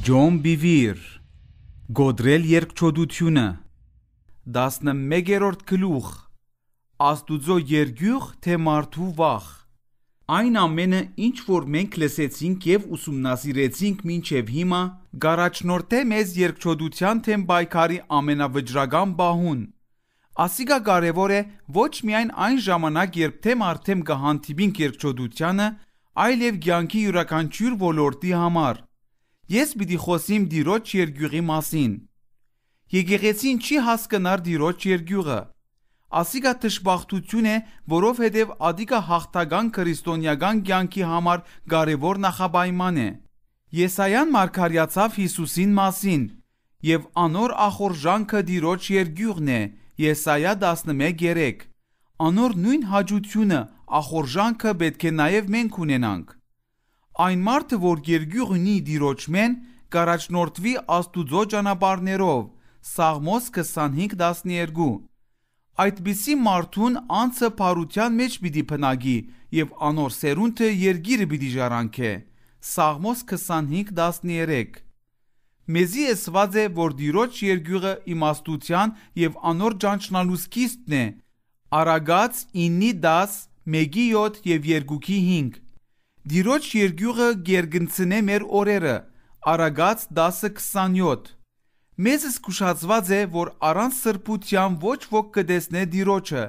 Ջոն Բիվիր Գոդրել երկչոդությունը 11-րդ գլուխ Աստուծո երգյուղ թե մարդու վախ Այն ամենը ինչ որ մենք լսեցինք եւ ուսումնասիրեցինք մինչեւ հիմա գարաչնորդ է մեզ երկչոդության թեմ պայքարի ամենավճռական բահուն Ասիկա կարևոր է ոչ միայն այն ժամանակ երբ թեմ արդեմ կհանդիպինք երկչոդությանը այլ եւ կյանքի յուրաքանչյուր ոլորտի համար Ես պիտի խոսիմ Տիրոջ երգյուղի մասին Եկեղեցին չի հասկնար Տիրոջ երգյուղը Ասիկա դժբախտություն է, որովհետև ադիկա հաղթական քրիստոնեական կյանքի համար կարևոր նախապայման է Եսայան մարգարեացավ Հիսուսին մասին եւ անոր ախորժանքը Տիրոջ երգյուղն է Եսայա 11:3 Անոր նույն հաճությունը ախորժանքը պետք է նաեւ մենք ունենանք Այն մարդը, որ երգյուղ ունի Տիրոջմեն, կառաջնորդվի Աստուծո ճանապարհներով Սաղմոս 25:12 Այդպիսի մարդուն անձը փարության մեջ պիտի փնագի եւ անոր սերունդը երգիրը պիտի ժառանգե Սաղմոս 25:13 Մեզի ասված է, որ Տիրոջ երգյուղը իմաստության եւ անոր ճանչնալու սկիզբն է Արագած 9:10 1:7 եւ 2:5 Տիրոջ երգյուղը գերգնցնե մեր օրերը Արագած 10:27 Մեզ զգուշացված է, որ առանց սրբության ոչ ոք կտեսնե Տիրոջը,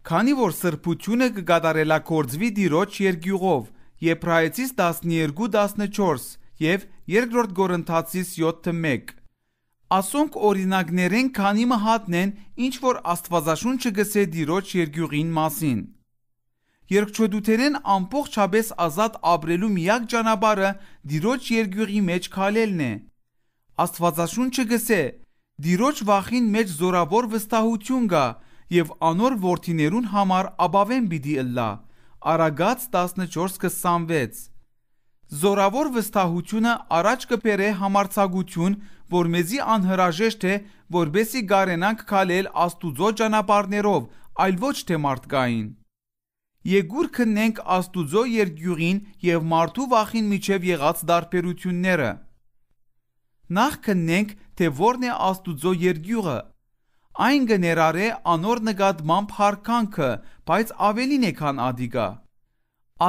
քանի որ սրբությունը կկատարելագործվի Տիրոջ երգյուղով Եբրայեցիս 12:14 եւ 2 Կորինթացիս 7:1 Ասոնք օրինակներեն քանի մհատնեն, ինչ որ Աստվածաշունչը գսե Տիրոջ երգյուղին մասին Երկչոդութերեն ամբողջապես ազատ ապրելու միակ ճանապարհը Տիրոջ երգյուղի մեջ քալելն է Աստվածաշունչը գսե Տիրոջ վախին մեջ զորավոր վստահություն կա եւ անոր որդիներուն համար ապավեն պիտի ըլլա Արագած 14:26 Զորավոր վստահությունը առաջ կբերե համարձակություն որ մեզի անհրաժեշտ է որբեսի գարենանք քալել Աստուծո ճանապարհներով այլ ոչ թե մարդկային Եգուր քննենք Աստուծո երգյուղին եւ մարդու վախին միջև եղած դարբերությունները Նախ քննենք թե որն է Աստուծո երգյուղը Այն կներառե անոր նկատմամբ հարկանքը բայց ավելին է քան ադիգա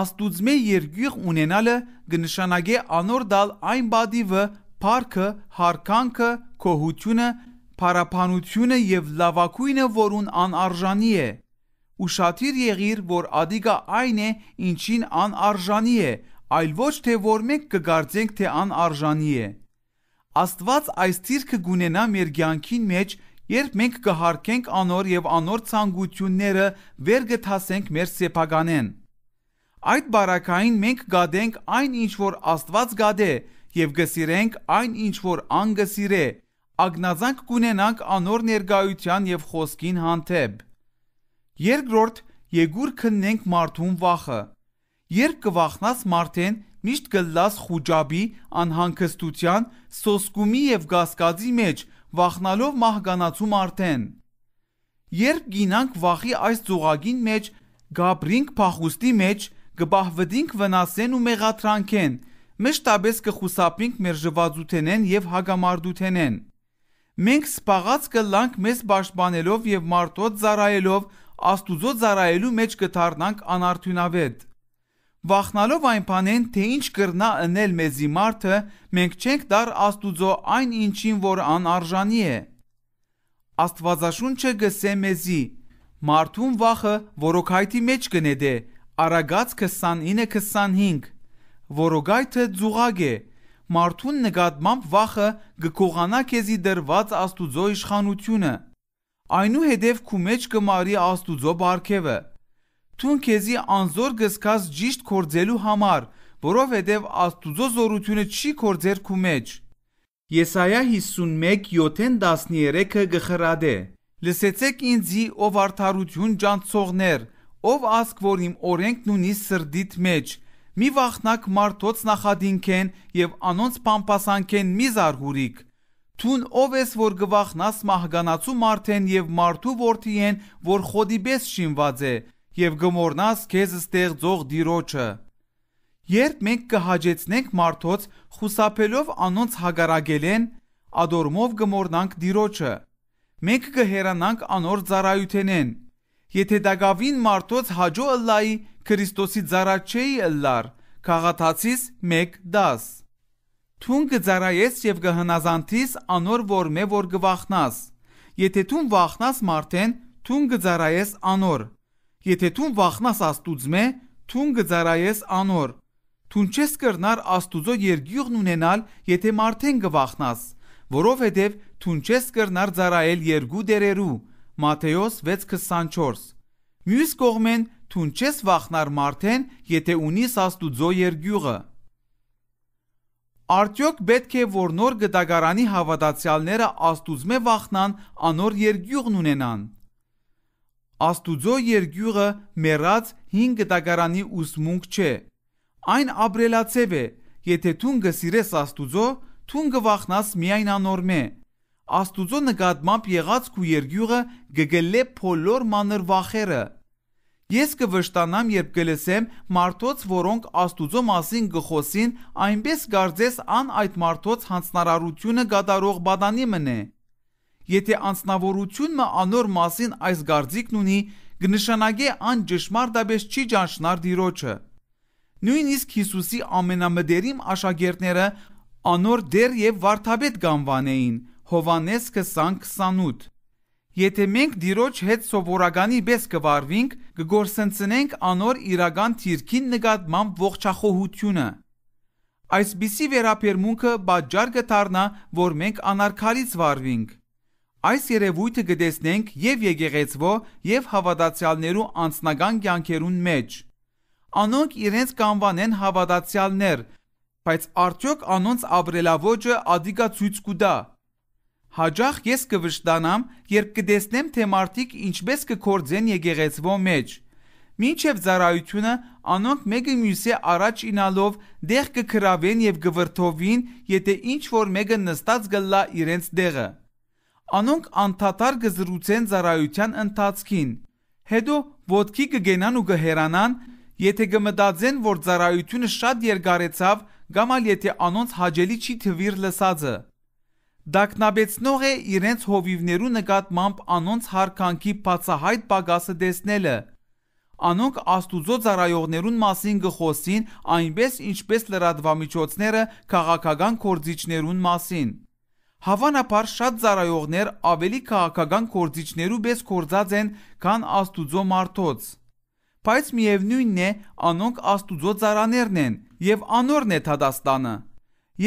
Աստուծմե երգյուղ ունենալը կնշանակե անոր դալ այն բադիվը փառքը հարկանքը կոհությունը փարապանությունը եւ լավակույնը որուն անարժանի է Ուշադիր եղիր, որ ադիգա այն է, ինչին անարժանի է, այլ ոչ թե որ մենք կգարձենք, թե անարժանի է։ Աստված այս թիրքը գունենա մեր կյանքին մեջ, երբ մենք կհարկենք անոր եւ անոր ցանկությունները վեր գթասենք մեր սեփականեն։ Այդ բարակային մենք գադենք այն ինչ որ Աստված գադե եւ գսիրենք այն ինչ որ անգսիրե, ագնազանք գունենանք անոր ներգայության եւ խոսքին հանդեպ։ Երկրորդ եգուր քննենք մարդուն վախը Երբ կվախնաս մարդեն միշտ կլաս խուջաբի անհանգստության սոսկումի եւ գասկածի մեջ վախնալով մահկանացու մարդեն Երբ գինանք վախի այս ծուղագին մեջ գաբրինք փախուստի մեջ կբահվդինք վնասեն ու մեղադրանքեն մշտապես կխուսափինք մեր ժվածութենեն եւ հագամարտութենեն Մենք սպաղած կլանք մեզ պաշտպանելով եւ մարդոց ծառայելով Աստուծո ծառայելու մեջ կդառնանք անարդյունավետ Վախնալով այն բանեն, թե ինչ կրնա ընել մեզի մարդը, մենք չենք դար Աստուծո այն ինչին, որ անարժանի է Աստվածաշունչը գսե մեզի Մարդուն վախը որոքայթի մեջ կնեդե Արագած 29:25 Որոգայթը ձուղակ է Մարդուն նկատմամբ վախը գկողանա քեզի դրված Աստուծո իշխանությունը Այնուհետև քու մեջ կմարի Աստուծո բարգևը Թուն քեզի անզոր գսկաս ճիշտ կործելու համար որովհետև Աստուծո զորությունը չի կործեր քու մեջ Եսայա 51:7-13-ը գխրադե Լսեցեք ինձի ով արդարություն ջանցողներ ով ասք որ իմ օրենքն ունի սրդիդ մեջ մի վախնակ մարդոց նախադինքեն եւ անոնց պամպասանքեն մի զարգուրիկ Թուն ով ես որ գվախնաս մահկանացու մարդեն եւ մարդու որդիեն որ խոդիբես շինված է եւ գմորնաս քեզ ստեղծող Տիրոջը Երբ մենք կհաջեցնենք մարդոց խուսափելով անոնց հագարագելեն, ադորմով կմորնանք դիրոջը։ Մենք կհերանանք անոր ծառայութենեն։ Եթե դագավին մարդոց հաջո ըլլայի Քրիստոսի ծառայ չէի ըլլար, Քաղատացիս 1:10։ Թուն կծառայես եւ կհնազանդիս անոր որմե որ կվախնաս։ Եթե թուն վախնաս մարդեն, թուն կծառայես անոր։ Եթե թուն վախնաս Աստուծմե, թուն կծառայես անոր։ Թուն չես կրնար Աստուծո երկյուղն ունենալ, եթե մարդեն կվախնաս, որովհետև թուն չես կրնար ծառայել երկու դերերու։ Մատթեոս 6:24։ Մյուս կողմեն թուն չես վախնար մարդեն, եթե ունիս Աստուծո երկյուղը։ Արդյոք պետք է որ նոր գտագարանի հավատացյալները Աստուծմե վախնան, անոր երկյուղն ունենան։ Աստուծո երկյուղը մեռած 5 գտագարանի ուսմունք չէ։ Այն ապրելացև է, եթե թուն գսիրես Աստուծո, թուն գվախնաս միայն անորմե։ Աստուծո նկատմամբ եղած քու երկյուղը գգլե փոլոր մանր վախերը։ Ես կվշտանամ, երբ կլսեմ մարդոց, որոնք Աստուծո մասին գխոսին, այնպես կարծես ան այդ մարդոց հանձնարարությունը գադարող բադանի մնե։ Եթե անձնավորությունը անոր մասին այս գարձիկն ունի, կնշանակե ան ճշմարտաբես չի ճանչնար դիրոջը։ Նույնիսկ Հիսուսի ամենամդերիմ աշակերտները անոր դեր եւ վարդապետ կանվանեին, Հովանես 20:28։ Եթե մենք դիրոջ հետ սովորականի պես կվարվինք, կգործընծնենք անոր իրական թիրքին նկատմամբ ողջախոհությունը։ Այսպիսի վերաբերմունքը պատճառ կդառնա, որ մենք անարգալից վարվինք։ Այս երևույթը կտեսնենք եւ եկեղեցվո եւ հավատացյալներու անձնական կյանքերուն մեջ։ Անոնք իրենց կանվանեն հավատացյալներ, բայց արդյոք անոնց ապրելավոճը ադիգա ցույց կուտա։ Հաջող ես կվշտանամ, երբ կտեսնեմ, թե մարդիկ ինչպես կգործեն եկեղեցվո մեջ։ Մինչև ծառայությունը անոնք մեկը մյուսի առաջ ինալով դեղ կգրավեն եւ կվրթովին, եթե ինչ որ մեկը նստած գլա իրենց դեղը։ Անոնք անդադար կզրուցեն ծառայության ընթացքին։ Հետո ոտքի կգենան ու կհերանան, եթե կմտածեն, որ ծառայությունը շատ երկարեցավ, կամ ալ եթե անոնց հաջելի չի թվիր լսածը։ Դակնաբեցնող է իրենց հովիվներու նկատմամբ անոնց հարկանքի բացահայտ պակասը տեսնելը։ Անոնք Աստուծո ծառայողներուն մասին գխոսին այնպես ինչպես լրատվամիջոցները քաղաքական գործիչներուն մասին։ Հավանաբար շատ ծառայողներ ավելի քաղաքական գործիչներու պես գործած են, քան Աստուծո մարդոց։ Բայց միևնույնն է, անոնք Աստուծո ծառաներն են եւ անորն է դատաստանը։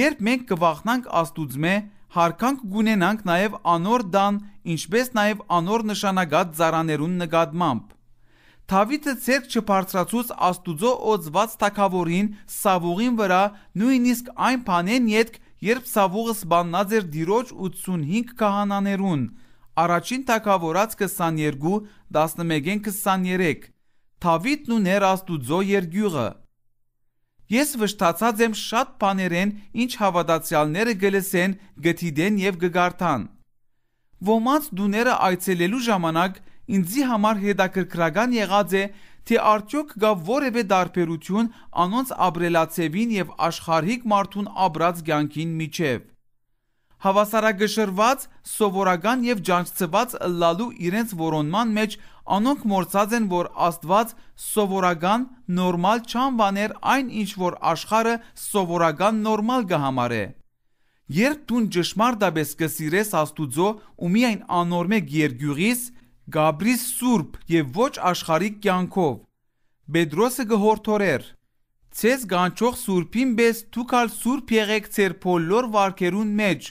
Երբ մենք կվախնանք Աստուծմե, հարկանք գունենանք նաև անոր դան, ինչպես նաև անոր նշանակած ծառաներուն նկատմամբ։ Դավիթը ցերկ չբարձրացուց Աստուծո օծված թագավորին Սավուղին վրա, նույնիսկ այն բանեն յետք, երբ Սավուղը սպանած էր դիրոջ 85 քահանաներուն, առաջին թագավորած 22:11-23, Դավիթն ուներ Աստուծո երկյուղը։ Ես վշտացած եմ շատ բաներեն, ինչ հավատացյալները գլսեն, գթիդեն եւ գգարթան։ Ոմանց դուները այցելելու ժամանակ ինձի համար հետաքրքրական եղած է, թե արդյոք կա որևէ տարբերություն անոնց ապրելացևին եւ աշխարհիկ մարդուն ապրած կյանքին միջև։ Հավասարակշռված, սովորական եւ ջանցված ըլլալու իրենց որոնման մեջ անոնք մորցած են, որ Աստված սովորական նորմալ չանվաներ այն, ինչ որ աշխարհը սովորական նորմալ կհամարե։ Երբ դու ճշմարտաբես կսիրես Աստուծո ու միայն անորմե երկյուղիս, գաբրիս սուրբ եւ ոչ աշխարհիկ կյանքով, Պետրոսը գհորթորեր. Ցես գանչող սուրբին պես դուք ալ սուրբ եղեք ձեր բոլոր վարքերուն մեջ,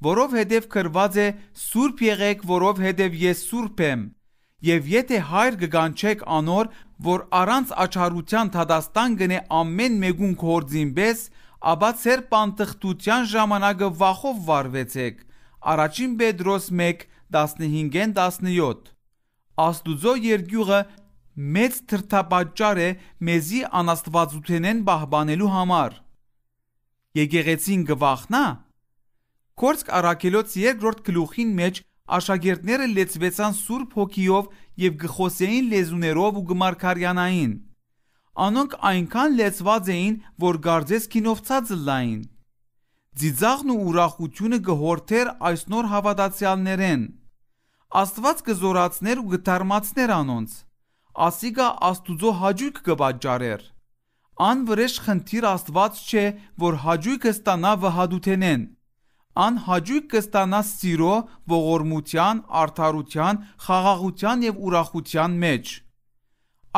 որովհետև գրված է սուրբ եղեք, որովհետև ես սուրբ եմ։ Եվ եթե հայր կգանչեք անոր, որ առանց աչարության դատաստան գնե ամեն մեկուն գործին պես, ապա ձեր պանտղտության ժամանակը վախով վարվեցեք։ Առաջին Պետրոս 1:15-17։ Աստուծո երկյուղը մեծ թրթապաճառ է մեզի անաստվածութենեն պահպանելու համար։ Եկեղեցին կվախնա։ Կորսկ առաքելոց 2-րդ գլուխին մեջ աշակերտները լեցվեցան Սուրբ Հոգիով եւ գխոսեին լեզուներով ու գմարգարյանային։ Անոնք այնքան լեցված էին, որ գարձես քինովցածը լային։ Ձիձաղն ու ուրախությունը գհորթեր այս նոր հավատացյալներեն։ Աստված կզորացներ ու գթարմացներ անոնց։ Ասիգա Աստուծո հաճույք կբաճարեր։ Ան վրեժ խնդիր Աստված չէ, որ հաճույքը ստանա վհադութենեն։ Ան հաճույք կստանա սիրո, ողորմության, արդարության, խաղաղության եւ ուրախության մեջ։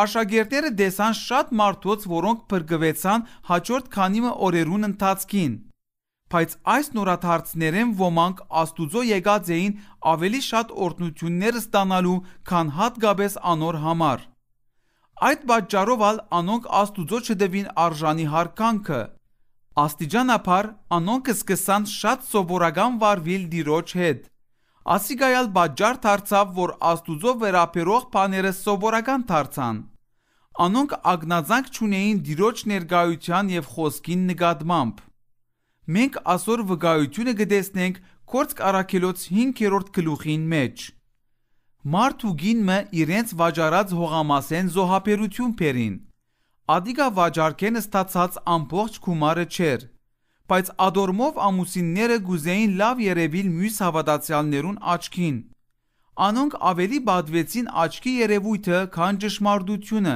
Աշակերտները տեսան շատ մարդոց, որոնք փրկվեցան հաջորդ քանի օրերուն ընթացքին։ Բայց այս նորաթարցներեն ոմանք Աստուծո եկած էին ավելի շատ օրհնություններ ստանալու, քան հատկապես անոր համար։ Այդ պատճառով անոնք Աստուծո չդվին արժանի հարկանքը։ Աստիճանաբար անոնք սկսան շատ սովորական վարվել Տիրոջ հետ։ Ասիգայալ պատճառ դարձավ, որ Աստուծո վերապերող բաները սովորական դարձան։ Անոնք ագնացանք չունեին Տիրոջ ներկայության եւ խոսքին նկատմամբ։ Մենք այսօր վկայությունը կտեսնենք Գործք Առաքելոց 5-րդ գլուխին մեջ։ Մարդ ու կինը իրենց վաճառած հողամասեն զոհաբերություն բերին։ Ադիգա վաճառքեն ստացած ամբողջ գումարը չէր, բայց ադորմով ամուսինները գուզեին լավ երևիլ մյուս հավատացյալներուն աչքին։ Անոնք ավելի բադվեցին աչքի երևույթը, քան ճշմարտությունը,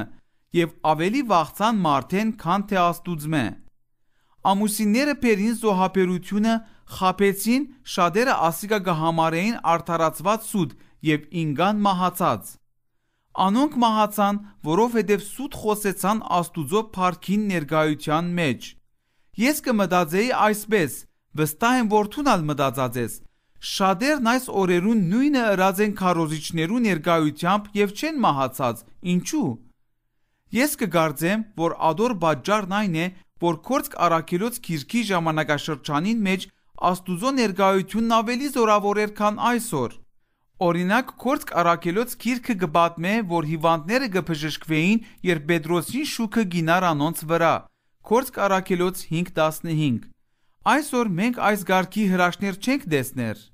եւ ավելի վախցան մարդեն, քան թե Աստուծմե։ Ամուսինները բերին զոհաբերությունը, խաբեցին, շատերը ասիգա կհամարեին արդարացված սուտ եւ ինգան մահացած։ Անոնք մահացան, որովհետև սուտ խոսեցան Աստուծո փառքին ներկայության մեջ։ Ես կմտածեի այսպես, վստահ եմ, որ թունալ մտածածես։ Շատերն այս օրերուն նույնը ըրած են քարոզիչներու ներկայությամբ եւ չեն մահացած։ Ինչու՞։ Ես կգարձեմ, որ ադոր պատճառն այն է, որ Գործք Առաքելոց գիրքի ժամանակաշրջանին մեջ Աստուծո ներկայությունն ավելի զորավոր էր, քան այսօր։ Օրինակ, Գործք Առաքելոց գիրքը կպատմե, որ հիվանդները կբժշկվեին, երբ Պետրոսին շուքը գինար անոնց վրա։ Գործք Առաքելոց 5:15։ Այսօր մենք այս գարքի հրաշքներ չենք տեսներ։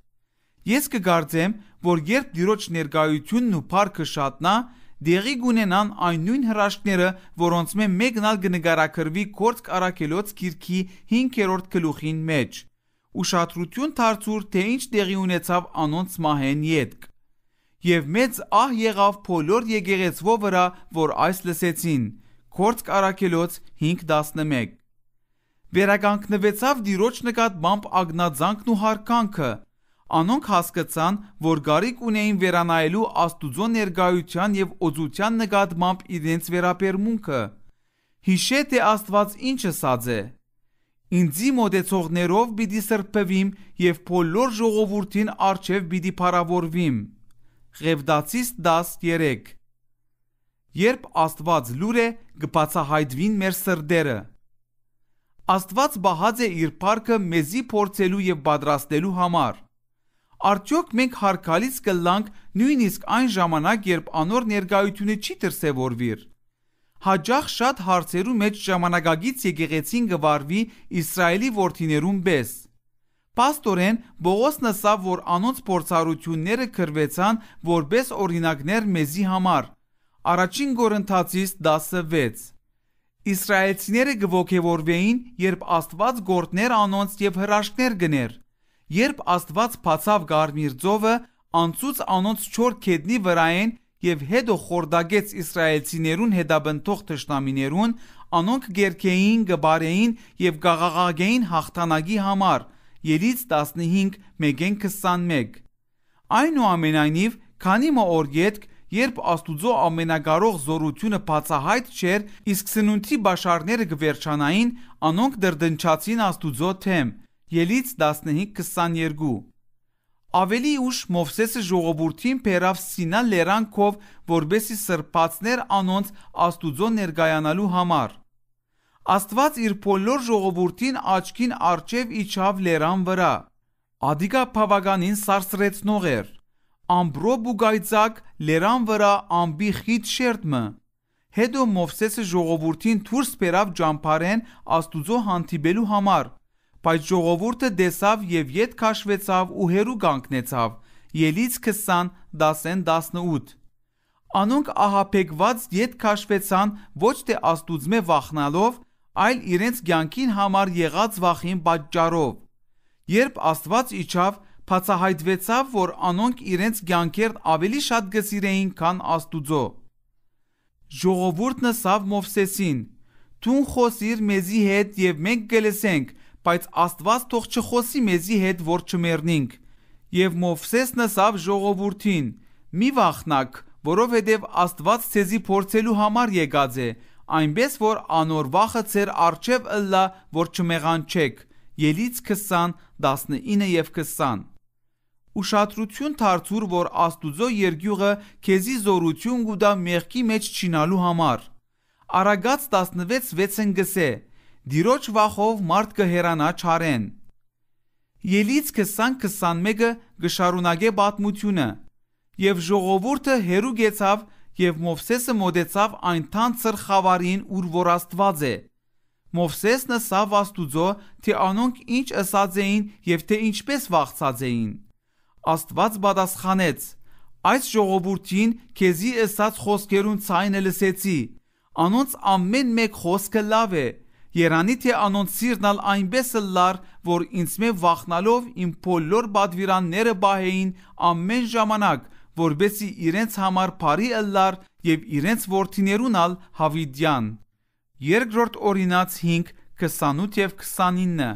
Ես կգարձեմ, որ երբ Տիրոջ ներկայությունն ու փառքը շատնա, դեղի կունենան այն նույն հրաշքները, որոնց մեկն ալ կնկարագրվի Գործք Առաքելոց գիրքի 5-րդ գլուխին մեջ։ Ուշադրություն դարձուր, թե ինչ տեղի ունեցավ անոնց մահեն ետք։ Եվ մեծ ահ եղավ բոլոր եկեղեցվո վրա, որ այս լսեցին։ Գործք Առաքելոց 5:11։ Վերականգնվեցավ Տիրոջ նկատմամբ ագնացանքն ու հարկանքը։ Անոնք հասկացան, որ գարիք ունեին վերանայելու Աստուծո ներկայության եւ օծության նկատմամբ իրենց վերաբերմունքը։ Հիշե, թե Աստված ինչ ասած է. Ինձի մոտեցողներով պիտի սրբվիմ եւ բոլոր ժողովուրդին առջև պիտի փառավորվիմ։ Ղևտացիս 10:3։ Երբ Աստված լուր է, կբացահայտվին մեր սրտերը։ Աստված բահած է իր փառքը մեզի փորձելու եւ պատրաստելու համար։ Արդյոք մենք հարկալից կլանք նույնիսկ այն ժամանակ, երբ անոր ներկայությունը չի դրսևորվիր։ Հաջող շատ հարցերու մեջ ժամանակագից եկեղեցին գվարվի Իսրայելի որդիներուն պես։ Պաստորեն Բողոսն ասավ, որ անոնց փորձառությունները քրվեցան որպես օրինակներ մեզի համար։ Առաջին Կորինթացիս 10:6։ Իսրայելցիները գողքեվորվեին, երբ Աստված գործներ անոնց եւ հրաշքներ գներ։ Երբ Աստված բացավ Կարմիր ծովը, անցուց անոնց չոր քետնի վրայեն եւ հետո խորդագեց իսրայելցիներուն հետաբնթող թշնամիներուն, անոնք գերքեին, գբարեին եւ գաղաղագեին հաղթանակի համար։ Ելից 15:1-21։ Այնուամենայնիվ, քանի օր ետք, երբ Աստուծո ամենակարող զորությունը բացահայտ չէր, իսկ սնունդի բաշարները կվերջանային, անոնք դրդնչացին Աստուծո թեմ։ Ելից 15:22։ Ավելի ուշ Մովսեսը ժողովրդին բերավ Սինա լերանքով, որբեսի սրբացներ անոնց Աստուծո ներկայանալու համար։ Աստված իր բոլոր ժողովրդին աչքին առջև իջավ լերան վրա։ Ադիգա բավականին սարսրեցնող էր։ Ամբրոբ ու գայծակ լերան վրա ամբի խիտ շերտմը։ Հետո Մովսեսը ժողովրդին դուրս բերավ ճամփարեն Աստուծո հանդիպելու համար, բայց ժողովուրդը տեսավ եւ ետ քաշվեցավ ու հերու կանգնեցավ։ Ելից 20:10-18։ Անոնք ահապեկված ետ քաշվեցան ոչ թե Աստուծմե վախնալով, այլ իրենց կյանքին համար եղած վախին պատճառով։ Երբ Աստված իջավ, բացահայտվեցավ, որ անոնք իրենց կյանքերն ավելի շատ գսիրեին, քան Աստուծո։ Ժողովուրդն ասավ Մովսեսին. «Դու խոսիր մեզի հետ եւ մենք կլսենք, բայց Աստված թող չխոսի մեզի հետ, որ չմեռնենք»։ Եվ Մովսեսն ասավ ժողովուրդին. «Մի վախնաք, որովհետև Աստված ցեզի փորձելու համար եկած է, այնպես որ անոր վախը ձեր առջև ըլլա, որ չմեղանչեք»։ Ելից 20, 19 եւ 20։ Ուշադրություն դարձուր, որ Աստուծո երկյուղը քեզի զորություն կուտա մեղքի մեջ չինալու համար։ Արագած 16:6-ն գսե. «Դիրոջ վախով մարդ կհերանա չարեն»։ Ելից 20-21-ը գշարունակե պատմությունը։ Եվ ժողովուրդը հերու գեցավ, եւ Մովսեսը մոտեցավ այն թանձր խավարին, ուր որ Աստված է։ Մովսեսն ասավ Աստուծո, թե անոնք ինչ ըսած էին եւ թե ինչպես վախցած էին։ Աստված պատասխանեց. «Այս ժողովուրդին քեզի ըսած խոսքերուն ցայնը լսեցի, անոնց ամեն մեկ խոսքը լավ է, երանի թե անոնց սիրտն ալ այնպես լար, որ ինձ մե վախնալով իմ բոլոր պատվիրանները պահեին ամեն ժամանակ, որբեսի իրենց համար բարի ըլլար եւ իրենց որդիներուն ալ հավիտյան»։ Երկրորդ օրինաց 5, 28 եւ 29։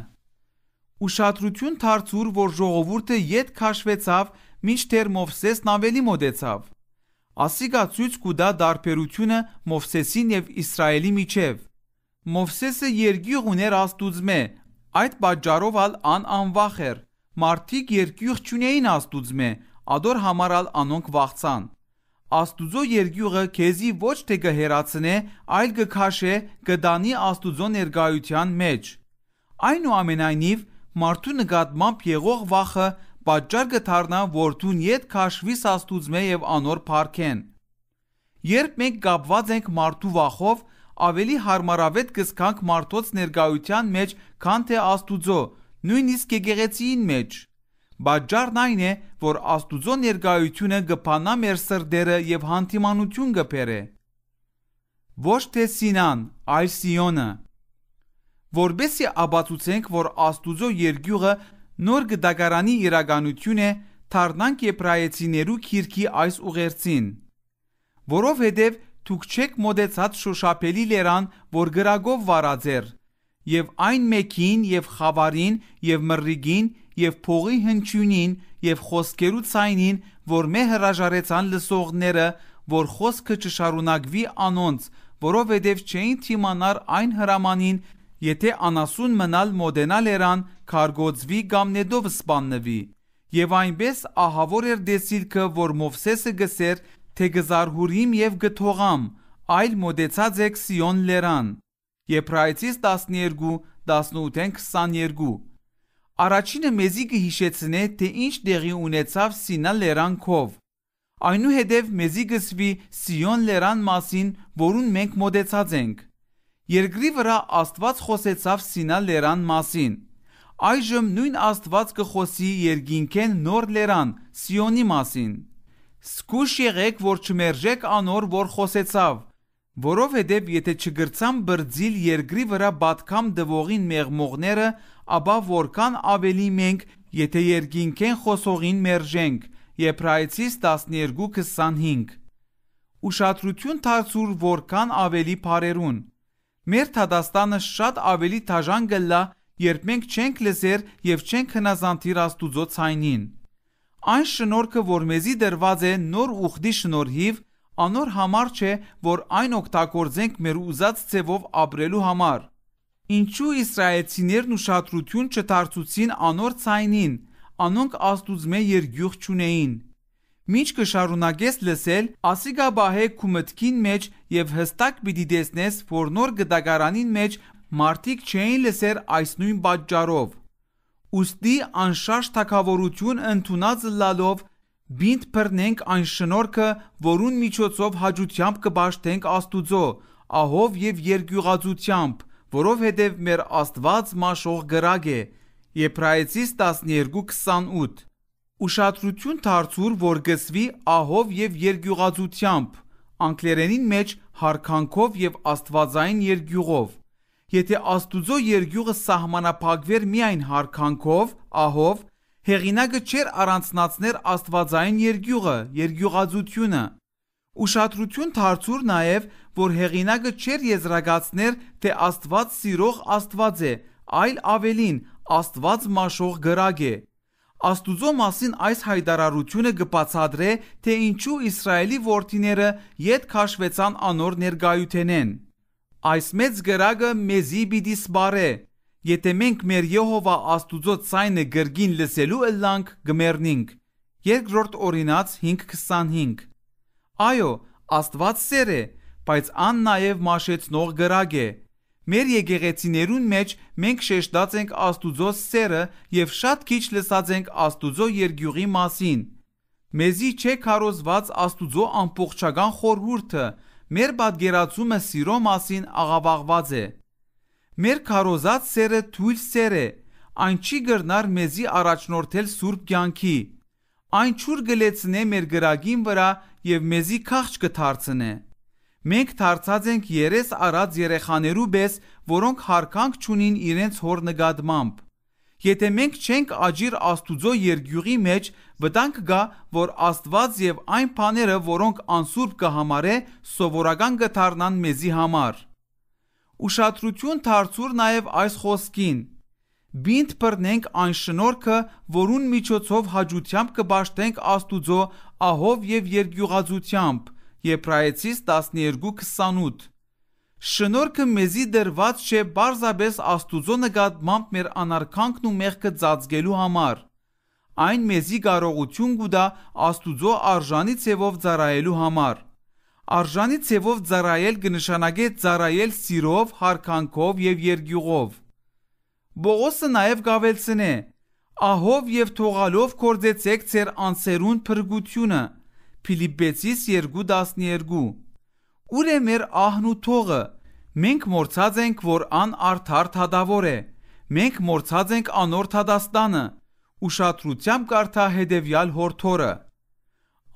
Ուշադրություն դարձուր, որ ժողովուրդը ետ քաշվեցավ, մինչդեռ Մովսեսն ավելի մոտեցավ։ Ասիկա ցույց կուտա տարբերությունը Մովսեսին եւ Իսրայելի միջև։ Մովսեսը երկյուղ ուներ Աստուծմե, այդ պատճառով ալ անվախ էր։ Մարդիկ երկյուղ չունեին Աստուծմե, ադոր համար ալ անոնք վախցան։ Աստուծո երկյուղը քեզի ոչ թե կհերացնե, այլ կքաշե, կդանի Աստուծո ներկայության մեջ։ Այնուամենայնիվ, մարդու նկատմամբ եղող վախը պատճառ կդառնա, որ դու ետ քաշվիս Աստուծմե եւ անոր փառքեն։ Երբ մենք կապված ենք մարդու վախով, ավելի հարմարավետ կզգանք մարդոց ներկայության մեջ, քան թե Աստուծո, նույնիսկ եկեղեցիին մեջ։ Պատճառն այն է, որ Աստուծո ներկայությունը կփանա մեր սրտերը եւ հանդիմանություն կբերե։ Ոչ թե Սինան, այլ Սիոնը։ Որբեսի ապացուցենք, որ Աստուծո երկյուղը նոր գդագարանի իրականություն է, դառնանք Եբրայեցիներու քիրքի այս ուղերձին։ Որովհետև դուք չեք մոտեցած շոշափելի լերան, որ գրագով վարած էր, եւ այն մեկին եւ խավարին եւ մռիգին եւ փողի հնչյունին եւ խոսքերու ցայնին, որ մե հրաժարեցան լսողները, որ խոսքը չշարունակվի անոնց, որովհետև չէին թիմանար այն հրամանին, եթե անասուն մնալ մոդենալ երան, քարգոծվի կամ նետով սպաննվի։ Եվ այնպես ահավոր էր դեսիլքը, որ Մովսեսը գսեր, թե գզարհուրիմ եւ գթողամ, այլ մոդեցած եք Սիոն լերան։ Եբրայեցիս 12, 18-22։ Առաջինը մեզի կհիշեցնե, թե ինչ տեղի ունեցավ Սինա լերան քով։ Այնուհետև մեզի գսվի Սիոն լերան մասին, որուն մենք մոտեցած ենք։ Երկրի վրա Աստված խոսեցավ Սինա լերան մասին։ Այժմ նույն Աստված կխոսի երկինքեն նոր լերան Սիոնի մասին։ Զգուշ եղեք, որ չմերժեք անոր, որ խոսեցավ, որովհետև եթե չգրցամ բրձիլ երկրի վրա պատկամ դվողին մեղմողները, ապա որքան ավելի մենք, եթե երկինքեն խոսողին մերժենք։ Եբրայեցիս 12:25։ Ուշադրություն դարձուր, որքան ավելի բարերուն։ Մեր Թադաստանը շատ ավելի դաժան գլա, երբ մենք չենք լսեր եւ չենք հնազանդիր Աստուծո ցայնին։ Այն շնորհքը, որ մեզի դրված է նոր ուխտի շնորհիվ, անոր համար չէ, որ այն օգտագործենք մեր ուզած ձևով ապրելու համար։ Ինչու իսրայելցիներն ուշադրություն չդարձուցին անոր ցայնին, անոնք Աստուծմե երկյուղ չունեին։ Մինչ կշարունակես լսել, ասիկա բահե քու մտքին մեջ եւ հստակ պիտի տեսնես, որ նոր գդագարանին մեջ մարդիկ չէին լսեր այս նույն պատճառով։ Ուստի անշարժ թագավորություն ընդունած լալով բինտ բռնենք այն շնորհքը, որուն միջոցով հաջությամբ կբաշխենք Աստուծո, ահով եւ երկյուղածությամբ, որովհետև մեր Աստված մաշող գրագ է։ Եբրայեցիս 12:28։ Ուշադրություն դարձուր, որ գսվի ահով եւ երկյուղածությամբ, անգլերենին մեջ հարկանքով եւ աստվածային երգյուղով։ Եթե Աստուծո երգյուղը սահմանափակվեր միայն հարկանքով, ահով, հեղինակը չէր առանձնացներ աստվածային երգյուղը, երգյուղածությունը։ Ուշադրություն դարձուր նաև, որ հեղինակը չէր եզրակացներ, թե Աստված սիրող Աստված է, այլ ավելին Աստված մաշող գրագ է։ Աստուծո մասին այս հայտարարությունը կբացատրե, թե ինչու Իսրայելի որդիները ետ քաշվեցան անոր ներկայութենեն։ Այս մեծ գրագը մեզի պիտի սպարե։ Եթե մենք մեր Եհովա Աստուծո ձայնը գրգին լսելու ըլլանք, գմեռնինք։ Երկրորդ Օրինաց 5:25։ Այո, Աստված սեր է, բայց ան նաև մաշեցնող գրագ է։ Մեր եկեղեցիներուն մեջ մենք շեշտած ենք Աստուծո սերը եւ շատ քիչ լսած ենք Աստուծո երգյուղի մասին։ Մեզի չէ քարոզված Աստուծո ամբողջական խորհուրդը, մեր պատկերացումը սիրո մասին աղավաղված է։ Մեր քարոզած սերը թույլ սեր է, այն չի գրնար մեզի առաջնորդել սուրբ կյանքի։ Այն չուր գլեցնե մեր գրագին վրա եւ մեզի քաղճ կդարձնե։ Մենք դարձած ենք երես արած երեխաներու պես, որոնք հարկանք չունին իրենց հոր նկատմամբ։ Եթե մենք չենք աջիր Աստուծո երգյուղի մեջ, վտանգ կա, որ Աստված եւ այն բաները, որոնք անսուրբ կհամարե, սովորական կդառնան մեզի համար։ Ուշադրություն դարձուր նաև այս խոսքին։ Բինտ բռնենք այն շնորհքը, որուն միջոցով հաջությամբ կբաշխենք Աստուծո ահով եւ երգյուղածությամբ։ Եբրայեցիս 12:28։ Շնորհքը մեզի դրված չէ բարձաբես Աստուծո նկատմամբ մեր անարքանքն ու մեղքը ծածկելու համար։ Այն մեզի կարողություն կուտա Աստուծո արժանի ցևով ծառայելու համար։ Արժանի ցևով ծառայել կնշանակե ծառայել սիրով, հարկանքով եւ երգյուղով։ Բողոսը նաև գավելցնե. ահով եւ թողալով կործեցեք ձեր անսերուն փրկությունը։ Փիլիպպեցիս 2:12։ Ուր է մեր ահն ու թողը։ Մենք մորցած ենք, որ ան արդար թադավոր է։ Մենք մորցած ենք անոր թադաստանը։ Ուշադրությամբ կարդա հետևյալ հորդորը.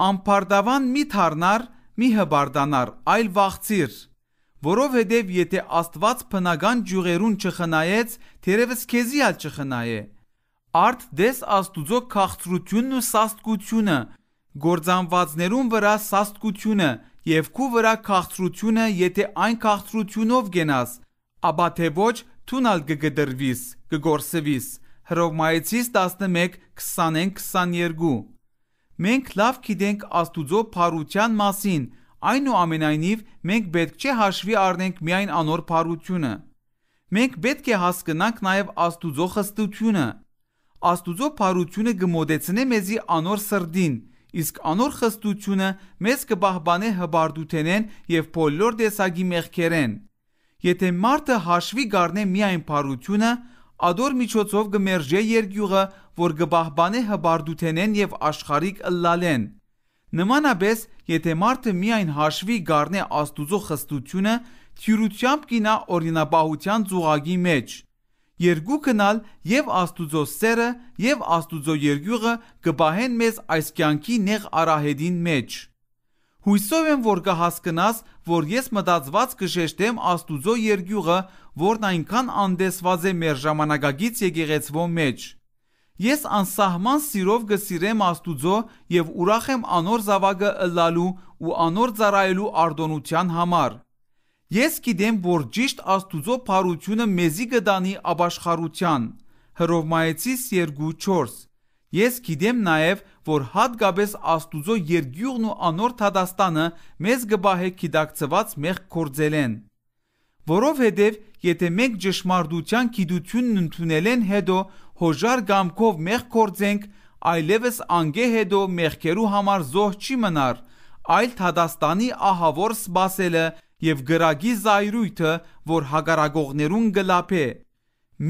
Ամփարտավան մի թառնար, մի հբարդանար, այլ վախցիր, որովհետև եթե Աստված բնական ջուղերուն չխնայեց, թերևս քեզի ալ չխնայե։ Արդ դես Աստուծո քաղցրությունն ու սաստկությունը, գործանվածներուն վրա սաստկությունը եւ քու վրա քաղցրությունը, եթե այն քաղցրությունով գնաս, ապա թե ոչ թունալ կգդրվիս, կգործվիս։ Հռոմայեցիս 11:20-22։ Մենք լավ գիտենք Աստուծո փառության մասին, այնուամենայնիվ մենք պետք չէ հաշվի առնենք միայն անոր փառությունը։ Մենք պետք է հասկանանք նաև Աստուծո խստությունը։ Աստուծո փառությունը կմոտեցնե մեզի անոր սրդին, իսկ անոր խստությունը մեզ կպահպանե հբարդութենեն եւ բոլոր տեսակի մեղքերեն։ Եթե մարդը հաշվի գառնե միայն փառությունը, ադոր միջոցով կմերժե երգյուղը, որ կպահպանե հբարդութենեն եւ աշխարհիկ ըլլալեն։ Նմանապես, եթե մարդը միայն հաշվի գառնե Աստուծո խստությունը, թյուրությամբ կինա օրինապահության ծուղակի մեջ։ Երկուքնալ եւ Աստուծո սերը եւ Աստուծո երգյուղը կբահեն մեզ այս կյանքի նեղ արահետին մեջ։ Հույսով եմ, որ կհասկնաս, որ ես մտածված կշեշտեմ Աստուծո երգյուղը, որն այնքան անդեսված է մեր ժամանակագից եկեղեցվո մեջ։ Ես անսահման սիրով կսիրեմ Աստուծո եւ ուրախ եմ անոր զավակը ըլլալու ու անոր ծառայելու արտոնության համար։ Ես գիտեմ, որ ճիշտ Աստուծո փառությունը մեզի կդանի ապաշխարության։ Հռոմայեցիս 2:4։ Ես գիտեմ նաև, որ հատկապես Աստուծո երգյուղն ու անոր թադաստանը մեզ կբահե գիտակցված մեղք կործելեն։ Որովհետև եթե մենք ճշմարտության գիտությունն ընդունելեն հետո հոժար գամքով մեղք կործենք, այլևս անգե հետո մեղքերու համար զոհ չի մնար, այլ թադաստանի ահավոր սպասելը եւ գրագի զայրույթը, որ հակառակողներուն գլափե։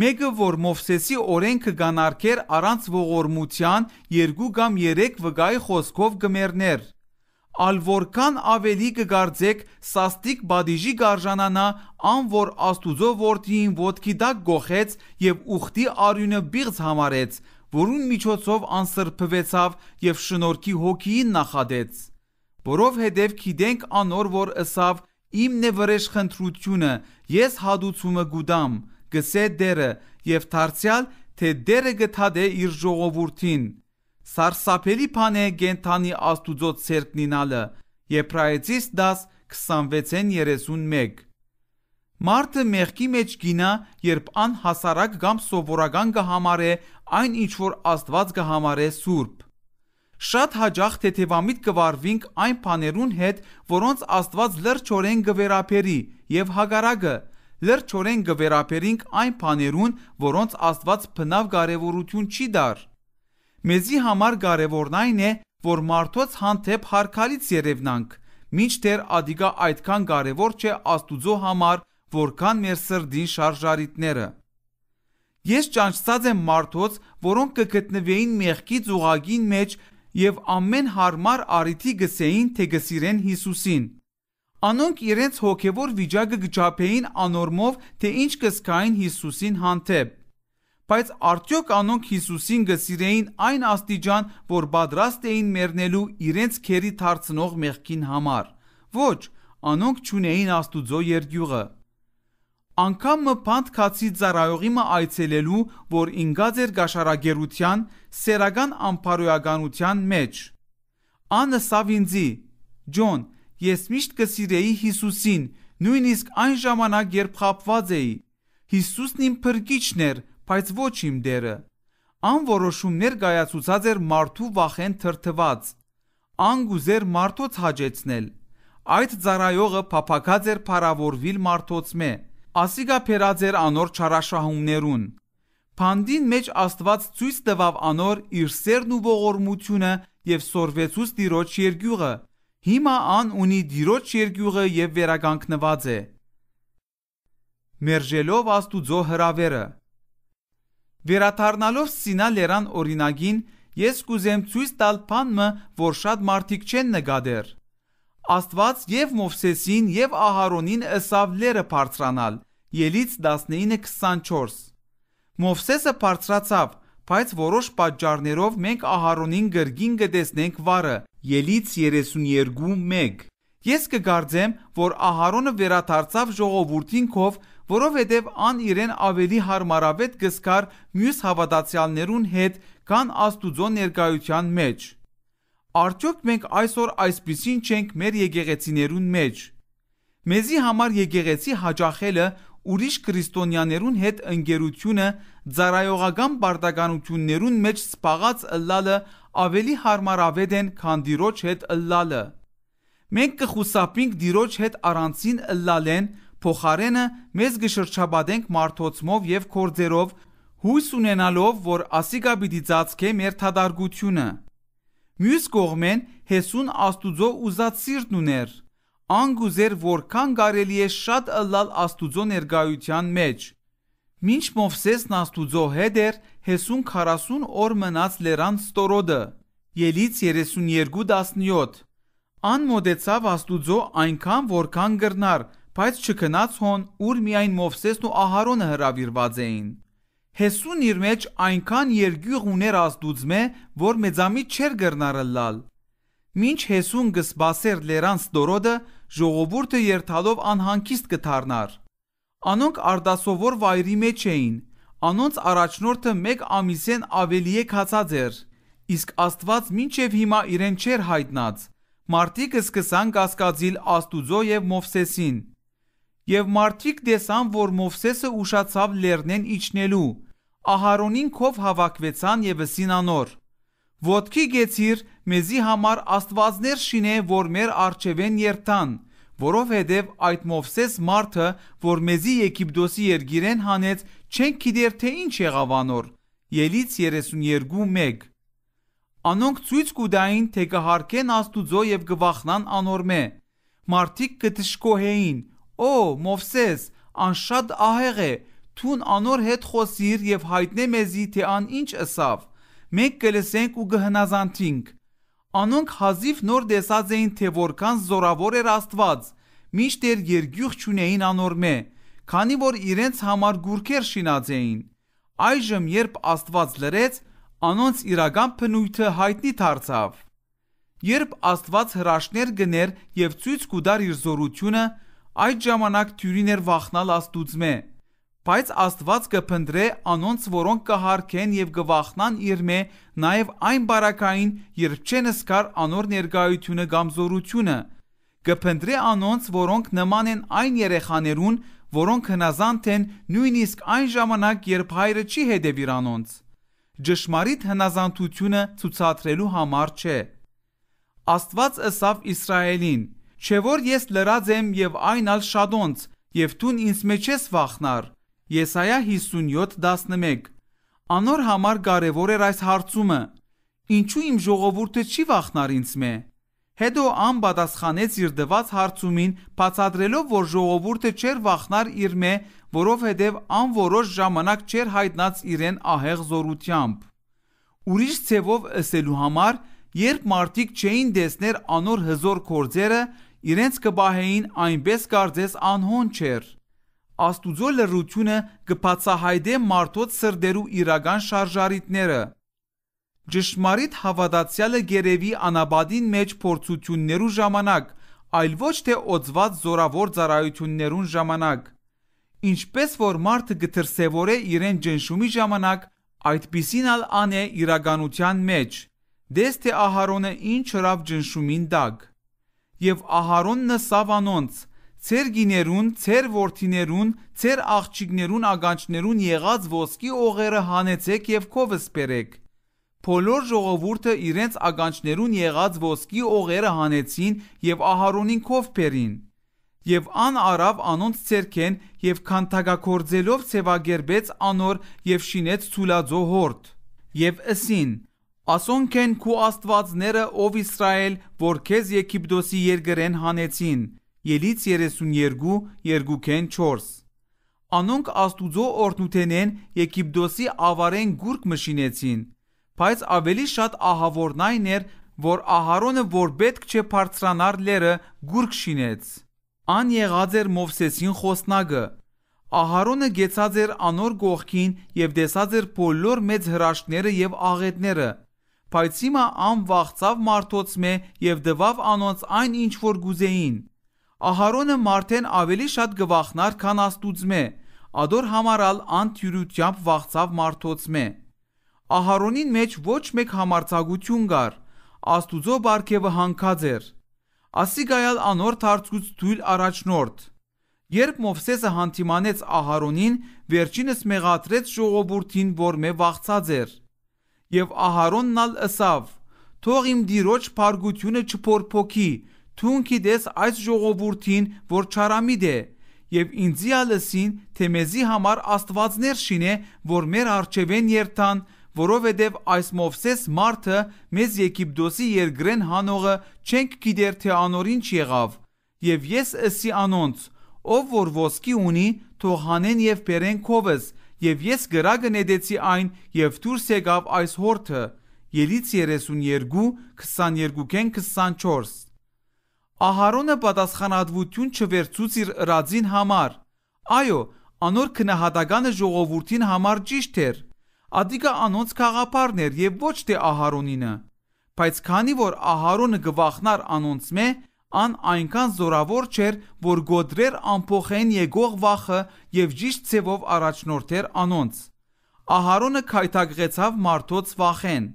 Մեկը, որ Մովսեսի օրենքը գանարքեր առանց ողորմության 2 կամ 3 վգայի խոսքով գմերներ։ Ալ որքան ավելի կգարձեք սաստիկ բադիժի գարժանանա, ան որ Աստուծո որդին ոտքի տակ գողեց եւ ուխտի արյունը բիղձ համարեց, որուն միջոցով ան սրբվեցավ եւ շնորհքի հոգիին նախադեց։ որովհետև գիտենք անոր որ ըսավ իմն է վրեժ խնդրությունը ես հադուցումը գուդամ գսե դերը եւ դարձյալ թե դերը գթադե իր ժողովուրդին սարսափելի բան է գենթանի աստուծո ցերկնինալը Եբրայեցիս 10:26-31 Մարդը մեղքի մեջ գինա, երբ անհասարակ կամ սովորական կհամարե այն ինչ որ Աստված կհամարե սուրբ։ Շատ հաճախ թեթևամիտ կվարվինք այն բաներուն հետ, որոնց Աստված լրջորեն կվերապերի եւ հակառակը լրջորեն կվերապերինք այն բաներուն, որոնց Աստված բնավ կարևորություն չի դար։ Մեզի համար կարևորն այն է, որ մարդոց հանդեպ հարգալից երևնանք, մինչդեռ ադիգա այդքան կարևոր չէ Աստուծո համար, որքան մեր սրդին շարժարիտները։ Ես ճանչծած եմ մարդոց, որոնք կգտնվեին մեղքի ծուղակին մեջ եւ ամեն հարմար առիթի գսեին, թե գսիրեն Հիսուսին։ Անոնք իրենց հոգևոր վիճակը գճապեին անորմով, թե ինչ կսկային Հիսուսին հանդեպ։ Բայց արդյոք անոնք Հիսուսին գսիրեին այն աստիճան, որ պատրաստ էին մեռնելու իրենց քերի դարձնող մեղքին համար։ Ոչ, անոնք չունեին Աստուծո երկյուղը։ Անկամ մը բանտ քացի ծառայողի մը այցելելու, որ ինգած էր գաշարագերության, սերական ամբարոյականության մեջ։ Անըսավ ինձի, Ջոն, ես միշտ կսիրեի Հիսուսին, նույնիսկ այն ժամանակ, երբ խաբված էի։ Հիսուսն իմ փրկիչն էր, բայց ոչ իմ դերը։ Ան որոշումներ կայացուցած էր մարդու վախեն թրթված։ Ան գուզեր մարդոց հաջեցնել։ Այդ ծառայողը փափակած էր փարավորվիլ մարդոց մե։ Ասիգա փերած էր անոր չարաշահումներուն։ Փանդին մեջ Աստված ցույց տվավ անոր իր սերն ու ողորմությունը եւ սորվեցուց Տիրոջ երկյուղը։ Հիմա ան ունի Տիրոջ երկյուղը եւ վերականգնված է։ Մերժելով Աստուծո հրավերը։ Վերաթարնալով Սինա լերան օրինագին, ես կուզեմ ցույց տալ բանը, որ շատ մարդիկ չեն նկատեր։ Աստված եւ Մովսեսին եւ Ահարոնին ըսավ լերը բարձրանալ, Ելից 19:24։ Մովսեսը բարձրացավ, բայց որոշ պատճառներով մենք Ահարոնին գրգին կտեսնենք վարը, Ելից 32:1։ Ես կգարձեմ, որ Ահարոնը վերադարձավ ժողովրդին քով, որովհետև ան իրեն ավելի հարմարավետ կզգար մյուս հավատացյալներուն հետ, քան Աստուծո ներկայության մեջ։ Արդյոք մենք այսօր այսպիսին չենք մեր եկեղեցիներուն մեջ։ Մեզի համար եկեղեցի հաճախելը ուրիշ քրիստոնյաներուն հետ ընկերությունը ծառայողական բարդականություններուն մեջ սպաղած ըլլալը ավելի հարմարավետ են, քան Տիրոջ հետ ըլլալը։ Մենք կխուսափենք Տիրոջ հետ առանցին ըլլալեն, փոխարենը մեզ կշրջապատենք մարդոցմով եւ կորձերով, հույս ունենալով, որ ասիկա պիտի ծածկե մեր թադարգությունը։ Մյուս կողմեն Հեսուն Աստուծո ուզած սիրտն ուներ։ Ան գուզեր որքան կարելի է շատ ըլլալ Աստուծո ներկայության մեջ։ Մինչ Մովսեսն Աստուծո հետ էր, Հեսուն 40 օր մնաց լերան ստորոդը։ Ելից 32:17։ Ան մոտեցավ Աստուծո այնքան որքան գրնար, բայց չքնաց հոն, ուր միայն Մովսեսն ու Ահարոնը հրավիրված էին։ Հեսուն իր մեջ այնքան երկյուղ ուներ Աստուծմե, որ մեծամիտ չէր գրնար ըլլալ։ Մինչ Հեսուն գսբասեր լերան ստորոդը, ժողովուրդը երթալով անհանգիստ կդառնար։ Անոնք արդասովոր վայրի մեջ էին։ Անոնց առաջնորդը 1 ամիսեն ավելի է քացած էր, իսկ Աստված մինչև հիմա իրեն չէր հայտնած։ Մարդիկ սկսան կասկածիլ Աստուծո եւ Մովսեսին։ Եվ մարդիկ տեսան, որ Մովսեսը ուշացավ լեռնեն իջնելու։ Ահարոնին քով հավաքվեցան եւ ըսին անոր. Ոտքի գեցիր, մեզի համար աստվածներ շինե, որ մեր արջևեն երթան, որովհետև այդ Մովսես մարդը, որ մեզի Եգիպտոսի երգիրեն հանեց, չենք գիտեր թե ինչ եղավ անոր։ Ելից 32:1։ Անոնք ցույց կուտային, թե կհարկեն Աստուծո եւ կվախնան անորմե։ Մարդիկ կտշկոհեին. «Օ, Մովսես, ան շատ ահեղ է, թուն անոր հետ խոսիր եւ հայտնե մեզի, թե ան ինչ ըսավ։ Մենք կլսենք ու կհնազանդենք»։ Անոնք հազիվ նոր տեսած էին, թե որքան զորավոր էր Աստված, մինչդեռ երկյուղ չունեին անորմե, քանի որ իրենց համար գուրքեր շինած էին։ Այժմ երբ Աստված լրեց, անոնց իրական բնույթը հայտնի դարձավ։ Երբ Աստված հրաշքներ գներ եւ ցույց կուտար իր զորությունը, այդ ժամանակ թյուրին էր վախնալ Աստուծմե, բայց Աստված կփնտրե անոնց, որոնք կհարքեն եւ կվախնան իր մե, նաեւ այն բարակային, երբ չեն սկար անոր ներկայությունը կամ զորությունը, կփնտրե անոնց, որոնք նման են այն երեխաներուն, որոնք հնազանդ են նույնիսկ այն ժամանակ, երբ հայրը չի հետևիր անոնց։ Ճշմարիտ հնազանդությունը ցուցադրելու համար չէ։ Աստված ըսավ Իսրայելին. «Չէ որ ես լրած եմ եւ այն ալ շատոնց, եւ դուն ինձ մեջ ես վախնար»։ Եսայա 57:11։ Անոր համար կարևոր էր այս հարցումը. ինչու իմ ժողովուրդը չի վախնար ինձ մե։ Հետո ան պատասխանեց իր դված հարցումին, բացատրելով, որ ժողովուրդը չէր վախնար իր մե, որովհետև ան որոշ ժամանակ չէր հայտնած իրեն ահեղ զորությամբ։ Ուրիշ ցևով ըսելու համար, երբ մարդիկ չէին տեսներ անոր հզոր գործերը, իրենց կբահեին այնպես կարծես անհոն չէր։ Աստուծո լռությունը կբացահայտե մարդոց սրտերու իրական շարժարիտները։ Ճշմարիտ հավատացյալը գերեւի անաբադին մեջ փորձություններու ժամանակ, այլ ոչ թե օծված զորավոր ծառայություններուն ժամանակ։ Ինչպես որ մարդը գտրսևորե իրեն ջնշումի ժամանակ, այդպիսին ալ անե իրականության մեջ։ Դες թե Ահարոնը ինչ հրավ ջնշումին դակ։ Եվ Ահարոնն ըսավ անոնց. «Ձեր գիներուն, ձեր որդիներուն, ձեր աղջիկներուն ականջներուն եղած ոսկի օղերը հանեցեք եւ քովս բերեք»։ Բոլոր ժողովուրդը իրենց ականջներուն եղած ոսկի օղերը հանեցին եւ Ահարոնին քով բերին։ Եվ ան արավ անոնց ցերքեն եւ քանթագակորձելով ցեվագերբեց անոր եւ շինեց ցուլածո հորդ։ Եվ ըսին. «Ասոնքեն քու աստվածները, ով Իսրայել, որ քեզ Եգիպտոսի երկրեն հանեցին»։ Ելից 32:2-4։ Անոնք Աստուծո օրհնութենեն Եգիպտոսի ավարեն գուրկ մշինեցին, բայց ավելի շատ ահավորն այն էր, որ Ահարոնը, որ պետք չէ բարձրանար լերը, գուրկ շինեց։ Ան եղած էր Մովսեսին խոսնակը։ Ահարոնը գեցած էր անոր կողքին եւ տեսած էր բոլոր մեծ հրաշքները եւ աղետները, բայց հիմա ան վախծավ մարդոցմե եւ դվավ անոնց այն ինչ որ գուզեին։ Ահարոնը մարդեն ավելի շատ գվախնար, քան Աստուծմե, ադոր համարալ ան թյուրությամբ վախծավ մարդոցմե։ Ահարոնին մեջ ոչ մեկ համարձակություն կար, Աստուծո բարգևը հանգած էր։ Ասիկայալ անոր դարձուց թույլ առաջնորդ։ Երբ Մովսեսը հանդիմանեց Ահարոնին, վերջինս մեղադրեց ժողովուրդին, որ մե վախծած էր։ Եվ Ահարոնն ալ ըսավ. «Թող իմ դիրոջ փարգությունը չփորփոքի, թուն գիտես այս ժողովուրդին, որ չարամիտ է, եւ ինձի ալսին, թե մեզի համար աստվածներ շինե, որ մեր արջևեն երթան, որովհետև այս Մովսես մարդը մեզ Եգիպտոսի երկրեն հանողը չենք գիտեր թե անոր ինչ եղավ, եւ ես ըսի անոնց, ով որ ոսկի ունի, թող հանեն եւ բերեն քովս, եւ ես գրագը նետեցի այն եւ դուրս եկավ այս հորթը։ Ելից 32:22-24։ Ահարոնը պատասխանատվություն չվերցուց իր ըրածին համար։ Այո, անոր քնահատականը ժողովրդին համար ճիշտ էր։ Ադիկա անոնց քաղաքարն էր եւ ոչ թե Ահարոնինը։ Բայց քանի որ Ահարոնը գվախնար անոնցմե, ան այնքան զորավոր չէր, որ գոդրեր ամփոխեն եկող վախը եւ ճիշտ ցևով առաջնորդեր անոնց։ Ահարոնը քայթակղեցավ մարդոց վախեն։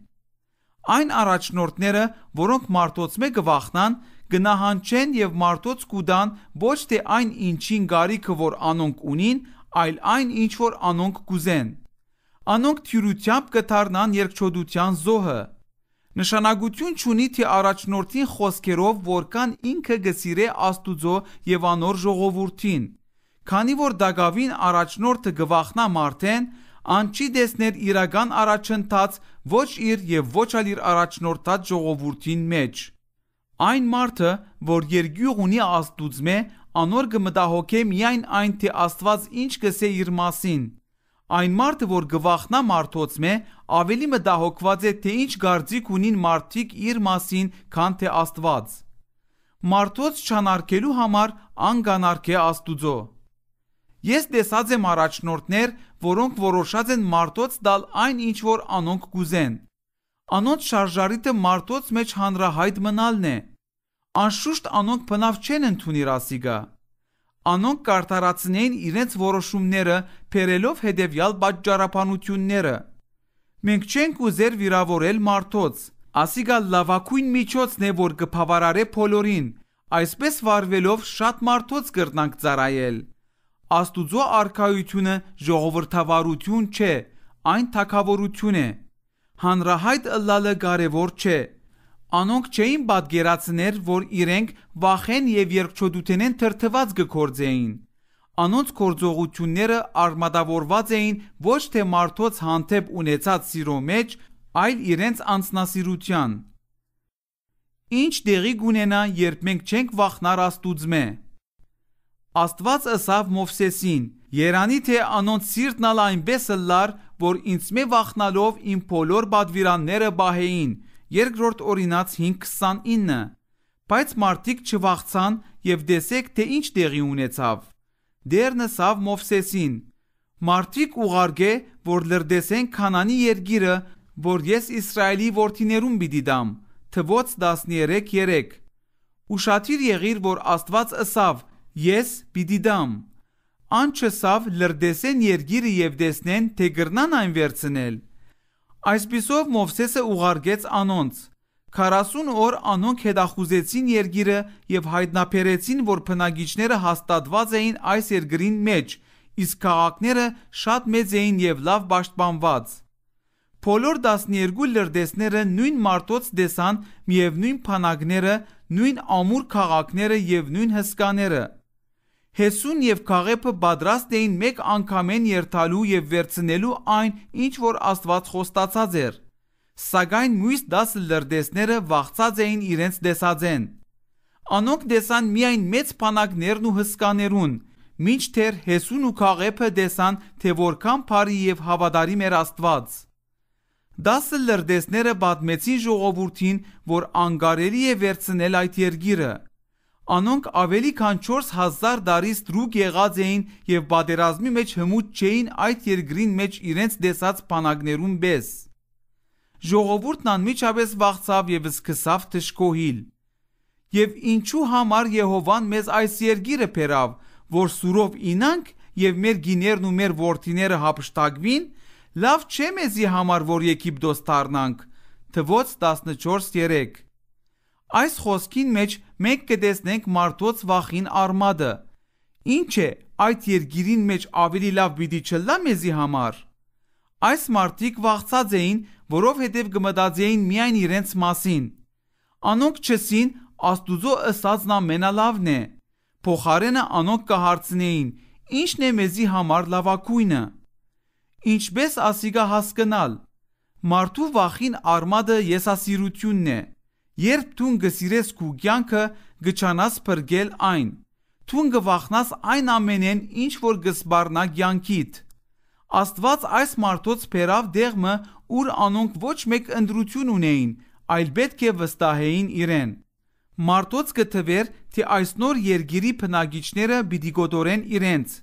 Այն առաջնորդները, որոնք մարդոցմե գվախնան, գնահանչեն եւ մարդոց կուդան ոչ թե այն ինչին գարիքը որ անոնք ունին, այլ այն ինչ որ անոնք կուզեն։ Անոնք թյուրությամբ կդառնան երկչոդության զոհը։ Նշանակություն չունի թե առաջնորդին խոսքերով որքան ինքը գսիրե Աստուծո եւ անոր ժողովուրդին։ Քանի որ Դագավին առաջնորդը գվախնա մարդեն, ան չի տեսներ իրական առաջընթաց ոչ իր եւ ոչ ալ իր առաջնորդած ժողովուրդին մեջ։ Այն մարդը, որ երկյուղ ունի Աստուծմե, անոր կմտահոգե միայն այն, թե Աստված ինչ կսե իր մասին։ Այն մարդը, որ գվախնա մարդոցմե, ավելի մտահոգված է, թե ինչ գարձիկ ունին մարդիկ իր մասին, քան թե Աստված։ Մարդոց չանարգելու համար ան կանարգե Աստուծո։ Ես տեսած եմ առաջնորդներ, որոնք որոշած են մարդոց դալ այն ինչ որ անոնք կուզեն։ Անոնց շարժարիտը մարդոց մեջ հանրահայտ մնալն է։ Անշուշտ անոնք բնավ չեն ընդունիր ասիգա։ Անոնք կարտարացնեին իրենց որոշումները փերելով հետևյալ պատճառաբանությունները։ Մենք չենք ուզեր վիրավորել մարդոց, ասիգա լավակույն միջոցն է, որ կբավարարե բոլորին, այսպես վարվելով շատ մարդոց կրնանք ծառայել։ Աստուծո արքայությունը ժողովրդավարություն չէ, այն թագավորություն է։ Հանրահայտ ըլլալը կարևոր չէ։ Անոնք չէին պատկերացներ, որ իրենք վախեն եւ երկչոդութենեն թրթված կգործեին։ Անոնց գործողությունները արմատավորված էին ոչ թե մարդոց հանդեպ ունեցած սիրո մեջ, այլ իրենց անձնասիրության։ Ինչ տեղի կունենա, երբ մենք չենք վախնար Աստուծմե։ Աստված ըսավ Մովսեսին. «Երանի թե անոնց սիրտն ալ այնպես ըլլար, որ ինձմե վախնալով իմ բոլոր պատվիրանները բահեին»։ Երկրորդ Օրինաց 5:29։ Բայց մարդիկ չվախցան եւ տեսեք, թե ինչ տեղի ունեցավ։ Դերն ըսավ Մովսեսին. «Մարդիկ ուղարկե, որ լրտեսեն Քանանի երկիրը, որ ես Իսրայելի որդիներուն պիտի դամ»։ Թվոց 13:3։ Ուշադիր եղիր, որ Աստված ըսավ. «Ես պիտի դամ»։ Ան չսավ լրտեսեն երկիրը եւ տեսնեն, թե կրնան այն վերցնել։ Այսպիսով Մովսեսը ուղարկեց անոնց։ 40 օր անոնք հետախուզեցին երկիրը եւ հայտնաբերեցին, որ բնակիչները հաստատված էին այս երկրին մեջ, իսկ քաղաքները շատ մեծ էին եւ լավ պաշտպանված։ Բոլոր 12 լրտեսները նույն մարդոց տեսան միևնույն բանակները, նույն ամուր քաղաքները եւ նույն հսկաները։ Հեսուն եւ Քաղեբը պատրաստ էին մեկ անգամեն երթալու եւ վերցնելու այն, ինչ որ Աստված խոստացած էր։ Սակայն մյուս 10 լրտեսները վախծած էին իրենց տեսածեն։ Անոնք տեսան միայն մեծ բանակներն ու հսկաներուն, մինչդեռ Հեսուն ու Քաղեբը տեսան, թե որքան բարի եւ հավատարիմ էր Աստված։ 10 լրտեսները պատմեցին ժողովրդին, որ անկարելի է վերցնել այդ երկիրը։ Անոնք ավելի քան 4000 տարի ստրուկ եղած էին եւ պատերազմի մեջ հմուտ չէին այդ երկրին մեջ իրենց տեսած բանակներուն պես։ Ժողովուրդն անմիջապես վախցավ եւ սկսավ թշկոհիլ։ Եվ ինչու համար Եհովան մեզ այս երկիրը բերավ, որ սուրով ինանք եւ մեր գիներն ու մեր որդիները հափշտակվին, լավ չէ մեզի համար, որ Եգիպտոս դառնանք։ Թվոց 14:3։ Այս խոսքին մեջ մենք կտեսնենք մարդոց վախին արմատը։ Ինչ է այդ երկիրին մեջ ավելի լավ պիտի չլա մեզի համար։ Այս մարդիկ վախծած էին, որովհետև կմտածեին միայն իրենց մասին։ Անոնք չսին Աստուծո ըսածն ամենալավն է։ Փոխարենը անոնք կհարցնեին. ինչն է մեզի համար լավակույնը։ Ինչպես ասիգա հասկանալ։ Մարդու վախին արմատը եսասիրությունն է։ Երբ դու գսիրես քու կյանքը, գճանաս փրկել այն։ Դու գվախնաս այն ամենեն, ինչ որ գսբառնա կյանքիդ։ Աստված այս մարդոց բերավ դեղմը, ուր անոնք ոչ մեկ ընտրություն ունեին, այլ պետք է վստահեին իրեն։ Մարդոց կթվեր, թե այս նոր երկիրի բնակիչները պիտի գոտորեն իրենց։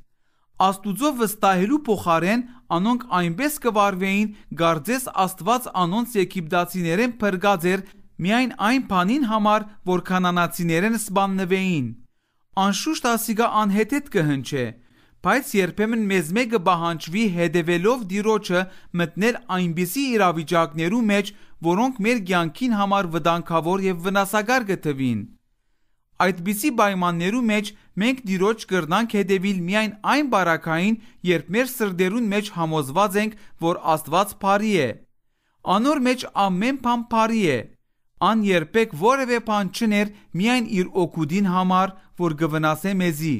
Աստուծո վստահելու փոխարեն անոնք այնպես կվարվեին, գարձես Աստված անոնց եգիպտացիներեն փրկած էր միայն այն բանին համար, որ կանանացիներեն սպաննվեին։ Անշուշտ ասիգա անհետետ կհնչե, բայց երբեմն մեզ մեկը բահանջվի հետևելով Տիրոջը մտնել այնպիսի իրավիճակներու մեջ, որոնք մեր կյանքին համար վտանգավոր եւ վնասակար կթվին։ Այդպիսի պայմաններու մեջ մենք Տիրոջ կրնանք հետևիլ միայն այն բարակային, երբ մեր սրտերուն մեջ համոզված ենք, որ Աստված բարի է։ Անոր մեջ ամեն բան բարի է։ Ան երբեք որևէ բան չներ միայն իր օգուտին համար, որ կվնասե մեզի։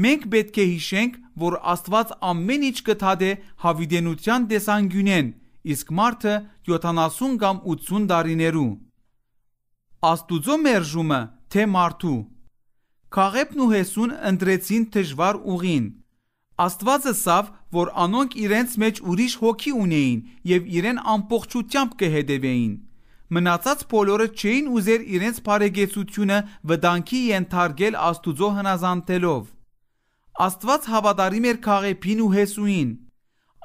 Մենք պետք է հիշենք, որ Աստված ամեն ինչ կթադե հավիտենության տեսանկյունեն, իսկ մարդը 70 կամ 80 տարիներու։ Աստուծո մերժումը թե մարդու։ Քաղեբն ու Հեսուն ընտրեցին դժվար ուղին։ Աստված ըսավ, որ անոնք իրենց մեջ ուրիշ հոգի ունեին եւ իրեն ամբողջությամբ կհետևեին։ Մնացած բոլորը չէին ուզեր իրենց բարեկեցությունը վտանգի ենթարկել Աստուծո հնազանդելով։ Աստված հավատարիմ էր Քաղեբին ու Հեսուին։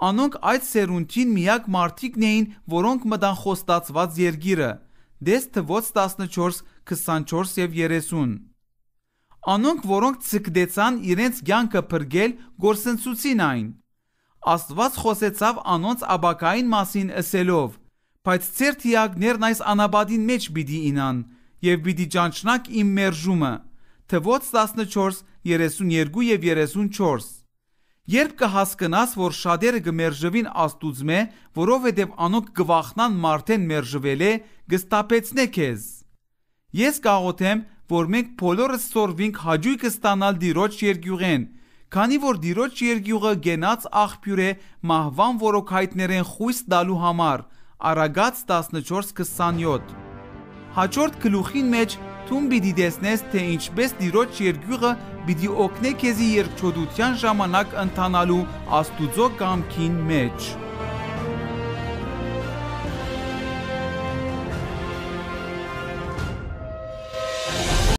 Անոնք այդ սերունդին միակ մարդիկն էին, որոնք մտան խոստացված երկիրը։ Դես թվոց 14, 24 եւ 30։ Անոնք, որոնք ցկդեցան իրենց կյանքը փրկել, գործընծուցին այն։ Աստված խոսեցավ անոնց աբակային մասին ըսելով. բայց ծեր թիակներն այս անաբադին մեջ պիտի ինան եւ պիտի ճանչնակ իմ մերժումը։ Թվոց 14, 32 եւ 34։ Երբ կհասկնաս, որ շատերը կմերժվին Աստուծմե, որովհետև անոնք կվախնան մարդեն մերժվել է, կստապեցնե քեզ։ Ես կաղոթեմ, որ մենք բոլորս սորվենք հաջույք ստանալ Տիրոջ երկյուղեն, քանի որ Տիրոջ երկյուղը գենաց աղբյուր է մահվան որոքայթներեն խույս տալու համար։ Արագած 14:27։ Հաջորդ գլուխին մեջ թուն պիտի տեսնես, թե ինչպես Տիրոջ երկյուղը պիտի օգնե քեզի երկչոդության ժամանակ ընթանալու Աստուծո կամքին մեջ։